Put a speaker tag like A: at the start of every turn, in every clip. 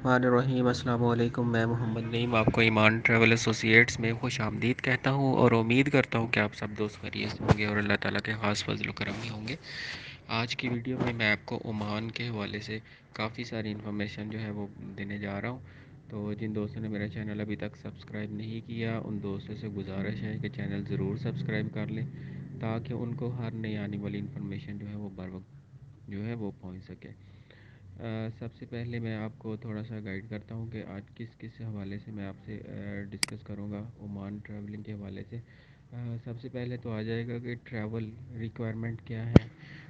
A: الرحمن الرحیم، السلام علیکم۔ میں محمد نعیم آپ کو ایمان ٹریول ایسوسیٹس میں خوش آمدید کہتا ہوں اور امید کرتا ہوں کہ آپ سب دوست خیریت سے ہوں گے اور اللہ تعالیٰ کے خاص فضل و کرم میں ہوں گے۔ آج کی ویڈیو میں آپ کو عمان کے حوالے سے کافی ساری انفارمیشن جو ہے وہ دینے جا رہا ہوں۔ تو جن دوستوں نے میرا چینل ابھی تک سبسکرائب نہیں کیا ان دوستوں سے گزارش ہے کہ چینل ضرور سبسکرائب کر لیں تاکہ ان کو ہر نئی آنے والی انفارمیشن جو ہے وہ بر وقت جو ہے وہ پہنچ سکے۔ سب سے پہلے میں آپ کو تھوڑا سا گائیڈ کرتا ہوں کہ آج کس کس حوالے سے میں آپ سے ڈسکس کروں گا عمان ٹریولنگ کے حوالے سے۔ سب سے پہلے تو آ جائے گا کہ ٹریول ریکوائرمنٹ کیا ہے،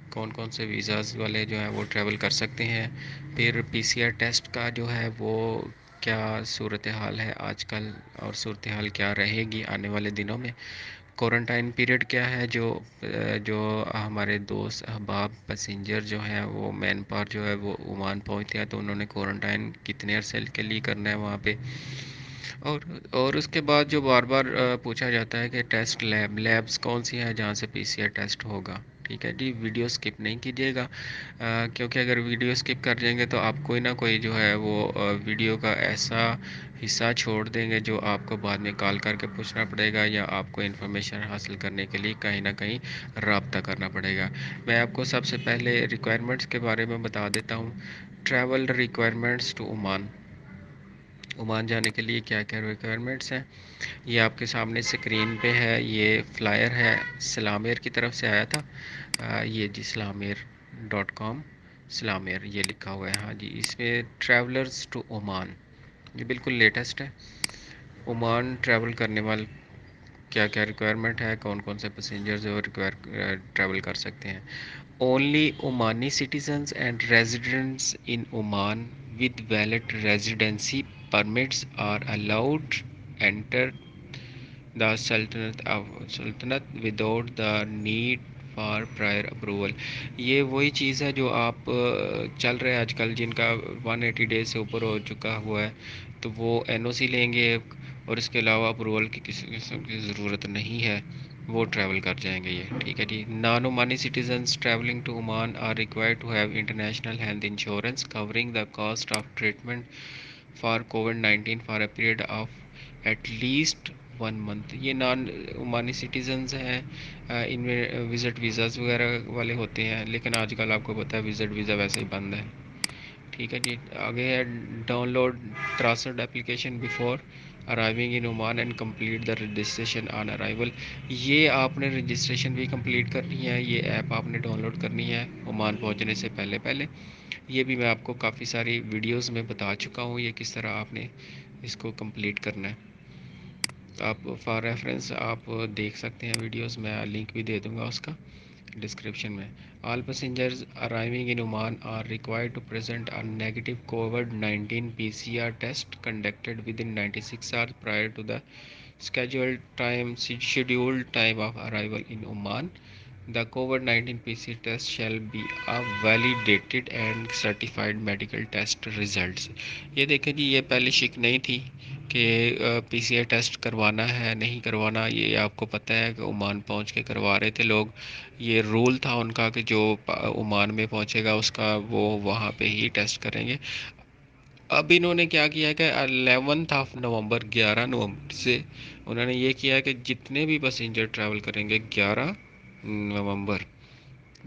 A: کون کون سے ویزاز والے جو ہیں وہ ٹریول کر سکتے ہیں، پھر پی سی آر ٹیسٹ کا جو ہے وہ کیا صورتحال ہے آج کل اور صورتحال کیا رہے گی آنے والے دنوں میں، کوارنٹائن پیریڈ کیا ہے جو ہمارے دوست احباب پیسنجر جو ہیں وہ مین پار جو ہے وہ عمان پہنچتے ہیں تو انہوں نے کوارنٹائن کتنے عرصے کے لیے کرنا ہے وہاں پہ، اور اور اس کے بعد جو بار بار پوچھا جاتا ہے کہ ٹیسٹ لیبس کون سی ہیں جہاں سے پی سی آر ٹیسٹ ہوگا۔ ٹھیک ہے جی، ویڈیو سکپ نہیں کیجیے گا کیونکہ اگر ویڈیو سکپ کر جائیں گے تو آپ کوئی نہ کوئی جو ہے وہ ویڈیو کا ایسا حصہ چھوڑ دیں گے جو آپ کو بعد میں کال کر کے پوچھنا پڑے گا یا آپ کو انفارمیشن حاصل کرنے کے لیے کہیں نہ کہیں رابطہ کرنا پڑے گا۔ میں آپ کو سب سے پہلے ریکوائرمنٹس کے بارے میں بتا دیتا ہوں۔ Travel requirements to Oman, Oman جانے کے لیے کیا کیا ریکوائرمنٹس ہیں یہ آپ کے سامنے اسکرین پہ ہے۔ یہ فلائر ہے، سلام ایئر کی طرف سے آیا تھا، یہ جی سلام ایئر .com، سلام ایئر یہ لکھا ہوا ہے، ہاں جی۔ اس میں ٹریولرز ٹو عمان یہ بالکل لیٹسٹ ہے۔ عمان ٹریول کرنے والے کیا کیا ریکوائرمنٹ ہے، کون کون سے پیسنجرز اور ٹریول کر سکتے ہیں۔ Only Omani citizens and residents in Oman with valid residency permits are allowed enter the سلطنت without the need for prior approval. یہ وہی چیز ہے جو آپ چل رہے ہیں آج کل جن کا 180 ڈیز سے اوپر ہو چکا ہوا ہے تو وہ این او سی لیں گے اور اس کے علاوہ اپروول کی کسی قسم کی ضرورت نہیں ہے، وہ ٹریول کر جائیں گے یہ۔ ٹھیک ہے جی۔ Non Omani citizens travelling to Oman are required to have international health insurance covering the cost of treatment for کووڈ-19 for a period of at least 1 month۔ یہ نان عمانی سٹیزنز ہیں، ان میں وزٹ ویزاز وغیرہ والے ہوتے ہیں، لیکن آج کل آپ کو پتہ ہے وزٹ ویزا ویسے ہی بند ہے۔ ٹھیک ہے جی۔ آگے ہے download transfer application before arriving in Oman and complete the registration on arrival. یہ آپ نے رجسٹریشن بھی کمپلیٹ کرنی ہے، یہ ایپ آپ نے ڈاؤن لوڈ کرنی ہے عمان پہنچنے سے پہلے پہلے۔ یہ بھی میں آپ کو کافی ساری ویڈیوز میں بتا چکا ہوں یہ کس طرح آپ نے اس کو کمپلیٹ کرنا ہے۔ آپ فار ریفرنس آپ دیکھ سکتے ہیں ویڈیوز، میں لنک بھی دے دوں گا اس کا ڈسکرپشن میں۔ All passengers arriving in Oman are required to present a negative کووڈ-19 P C R test conducted within 96 hours prior to the scheduled time of arrival in Oman. The COVID-19 PCR test shall be a validated and certified medical test results۔ یہ دیکھیں جی، یہ پہلے شک نہیں تھی کہ پی C R test کروانا ہے نہیں کروانا، یہ آپ کو پتہ ہے کہ عمان پہنچ کے کروا رہے تھے لوگ۔ یہ رول تھا ان کا کہ جو عمان میں پہنچے گا اس کا وہ وہاں پہ ہی ٹیسٹ کریں گے۔ اب انہوں نے کیا کیا کہ 11 نومبر 11 نومبر سے انہوں نے یہ کیا کہ جتنے بھی پیسنجر ٹریول کریں گے 11 نومبر،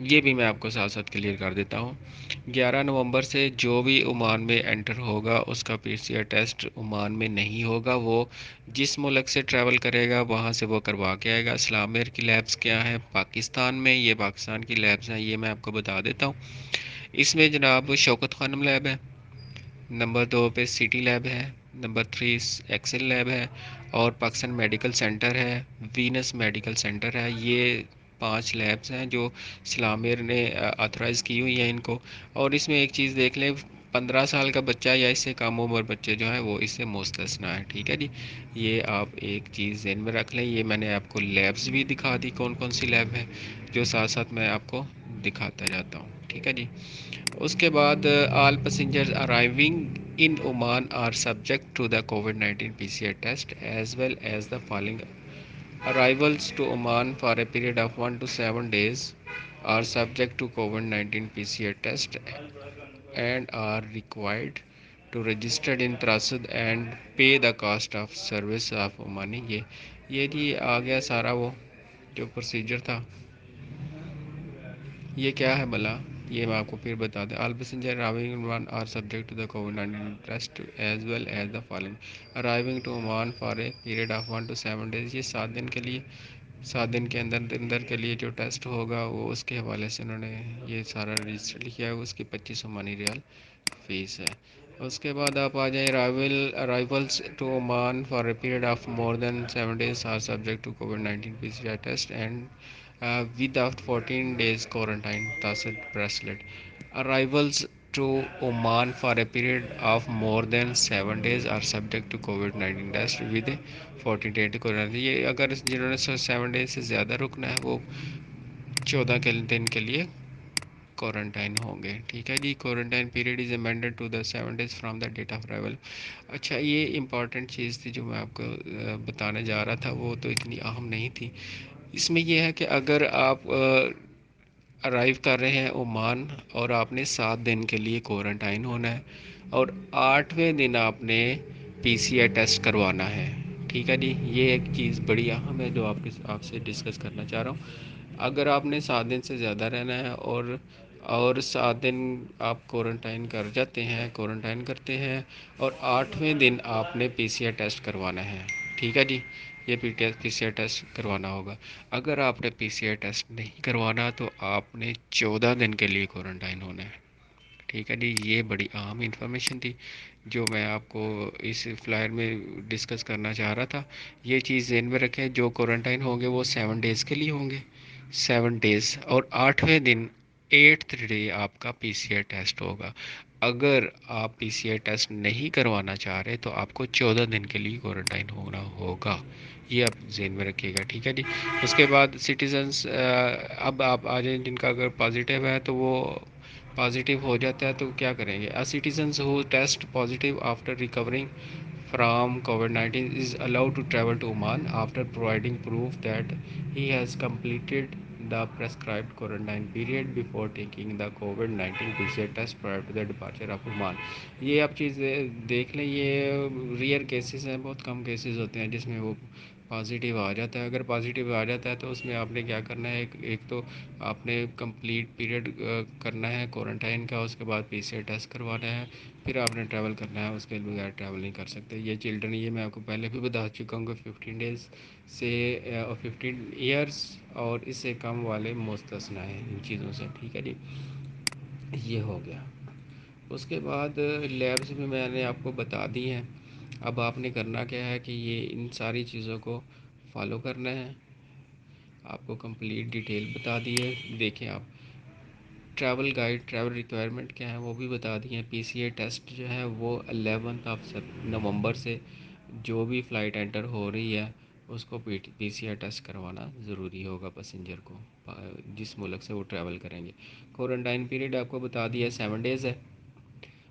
A: یہ بھی میں آپ کو ساتھ ساتھ کلیئر کر دیتا ہوں۔ 11 نومبر سے جو بھی عمان میں انٹر ہوگا اس کا پی سی آر ٹیسٹ عمان میں نہیں ہوگا، وہ جس ملک سے ٹریول کرے گا وہاں سے وہ کروا کے آئے گا۔ اسلام ایئر کی لیبس کیا ہیں پاکستان میں، یہ پاکستان کی لیبس ہیں، یہ میں آپ کو بتا دیتا ہوں۔ اس میں جناب شوکت خانم لیب ہے، نمبر 2 پہ سٹی لیب ہے، نمبر 3 ایکسل لیب ہے اور پاکستان میڈیکل سینٹر ہے، وینس میڈیکل سینٹر ہے۔ یہ 5 لیبس ہیں جو اسلام ایئر نے آتھرائز کی ہوئی ہیں ان کو۔ اور اس میں ایک چیز دیکھ لیں، 15 سال کا بچہ یا اس سے کم عمر بچے جو ہیں وہ اس سے مستثنیٰ ہے۔ ٹھیک ہے جی، یہ آپ ایک چیز ذہن میں رکھ لیں۔ یہ میں نے آپ کو لیبس بھی دکھا دی کون کون سی لیب ہیں، جو ساتھ ساتھ میں آپ کو دکھاتا جاتا ہوں۔ ٹھیک ہے جی۔ اس کے بعد all passengers arriving in Oman are subject to the کووڈ-19 P C R test as well as the following arrivals to Oman for a period of 1 to 7 days are subject to COVID-19 PCR test and are required to registered in Trasad and pay the cost of service of Omani. یہ جی آ گیا سارا وہ جو procedure تھا. یہ کیا ہے بلا؟ یہ میں آپ کو پھر بتا دیں. All passengers arriving in Oman are subject to the COVID-19 test as well as the following. Arriving to Oman for a period of 1 to 7 days. یہ 7 دن کے لیے 7 دن کے اندر کے لیے جو ٹیسٹ ہوگا وہ اس کے حوالے سے انہوں نے یہ سارا رجسٹر لکھا ہے. اس کی 25 عمانی ریال فیس ہے. اس کے بعد آپ آ جائیں arrivals to Oman for a period of more than 7 days are subject to COVID PCR test and without 14 days quarantine. Tacit bracelet. Arrivals to Oman for a period of more than 7 days are subject to COVID-19 test with 14 days quarantine. یہ اگر جنہوں نے 7 days سے زیادہ رکنا ہے وہ 14 دن کے لیے کوارنٹائن ہوں گے. ٹھیک ہے جی. Quarantine period is amended to the 7 days from the date of arrival. اچھا یہ امپورٹنٹ چیز تھی جو میں آپ کو بتانے جا رہا تھا, وہ تو اتنی اہم نہیں تھی. اس میں یہ ہے کہ اگر آپ ارائیو کر رہے ہیں عمان اور آپ نے 7 دن کے لیے کوارنٹائن ہونا ہے اور 8ویں دن آپ نے PCR ٹیسٹ کروانا ہے. ٹھیک ہے جی. یہ ایک چیز بڑی اہم ہے جو آپ سے ڈسکس کرنا چاہ رہا ہوں. اگر آپ نے 7 دن سے زیادہ رہنا ہے اور 7 دن آپ کوارنٹائن کرتے ہیں اور 8ویں دن آپ نے PCR ٹیسٹ کروانا ہے. ٹھیک ہے جی. یہ PCR ٹیسٹ کروانا ہوگا. اگر آپ نے PCR ٹیسٹ نہیں کروانا تو آپ نے 14 دن کے لیے کوارنٹائن ہونا ہے. ٹھیک ہے جی. یہ بڑی اہم انفارمیشن تھی جو میں آپ کو اس فلائر میں ڈسکس کرنا چاہ رہا تھا. یہ چیز ذہن میں رکھیں, جو کوارنٹائن ہوں گے وہ 7 days کے لیے ہوں گے. 7 days اور 8ویں دن 8th ڈے آپ کا PCR ٹیسٹ ہوگا. اگر آپ PCR ٹیسٹ نہیں کروانا چاہ رہے تو آپ کو 14 دن کے لیے کوارنٹائن ہونا ہوگا. یہ آپ ذہن میں رکھیے گا. ٹھیک ہے جی. اس کے بعد سٹیزنس, اب آپ آ جائیں جن کا اگر پازیٹیو ہے تو وہ پازیٹیو ہو جاتا ہے تو کیا کریں گے. Citizens who test positive after recovering from COVID-19 is allowed to travel to Oman after providing proof that he has completed the prescribed quarantine period before taking the COVID-19 PCR test prior to the departure of Oman. یہ آپ چیز دیکھ لیں, یہ rare cases ہیں, بہت کم cases ہوتے ہیں جس میں وہ پازیٹیو آ جاتا ہے. اگر پازیٹیو آ جاتا ہے تو اس میں آپ نے کیا کرنا ہے, ایک تو آپ نے کمپلیٹ پیریڈ کرنا ہے کوارنٹائن کا, اس کے بعد PCR ٹیسٹ کروانا ہے, پھر آپ نے ٹریول کرنا ہے. اس کے بغیر ٹریول نہیں کر سکتے. یہ چلڈرن, یہ میں آپ کو پہلے بھی بتا چکا ہوں کہ 15 days سے 15 years اور اس سے کم والے مستثنی ہیں ان چیزوں سے. ٹھیک ہے جی. یہ ہو گیا. اس کے بعد لیبس بھی میں نے آپ کو بتا دی ہیں. اب آپ نے کرنا کیا ہے کہ یہ ان ساری چیزوں کو فالو کرنا ہے. آپ کو کمپلیٹ ڈیٹیل بتا دی ہے. دیکھیں آپ ٹریول گائیڈ, ٹریول ریکوائرمنٹ کیا ہے وہ بھی بتا دی ہیں. PCR ٹیسٹ جو ہے وہ 11 نومبر سے جو بھی فلائٹ انٹر ہو رہی ہے اس کو PCR ٹیسٹ کروانا ضروری ہوگا پیسنجر کو, جس ملک سے وہ ٹریول کریں گے. کوارنٹائن پیریڈ آپ کو بتا دیا 7 days ہے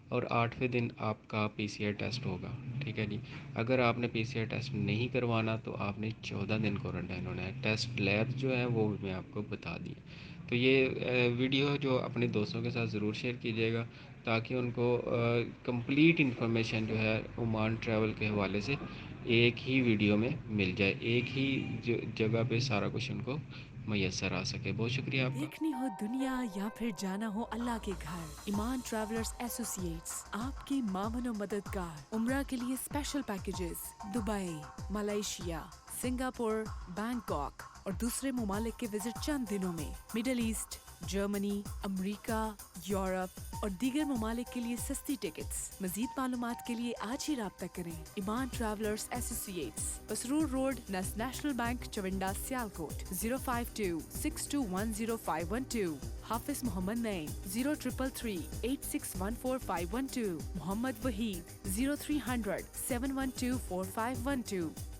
A: اور 8ویں دن آپ کا PCR ٹیسٹ ہوگا. ٹھیک ہے جی. اگر آپ نے PCR ٹیسٹ نہیں کروانا تو آپ نے 14 دن کوارنٹائن ہونا ہے. ٹیسٹ لیب جو ہے وہ میں آپ کو بتا دی. تو یہ ویڈیو جو اپنے دوستوں کے ساتھ ضرور شیئر کیجیے گا تاکہ ان کو کمپلیٹ انفارمیشن جو ہے عمان ٹریول کے حوالے سے ایک ہی ویڈیو میں مل جائے, ایک ہی جگہ پہ سارا کچھ ان کو میسر آ سکے. بہت شکریہ آپ کا.
B: دیکھنی ہو دنیا یا پھر جانا ہو اللہ کے گھر, ایمان ٹریولرز ایسوسیٹس آپ کی معاون و مددگار. عمرہ کے لیے special packages Dubai, Malaysia, Singapore, Bangkok اور دوسرے ممالک کے وزٹ چند دنوں میں. مڈل ایسٹ, جرمنی, امریکہ, یورپ اور دیگر ممالک کے لیے سستی ٹکٹس. مزید معلومات کے لیے آج ہی رابطہ کریں. ایمان ٹریولرز ایسوسیٹس, مسرور روڈ, نیشنل بینک, چونڈا, سیالکوٹ. 05262100512. حافظ محمد نعیم 03338614 512. محمد وحید 0300 712 4512.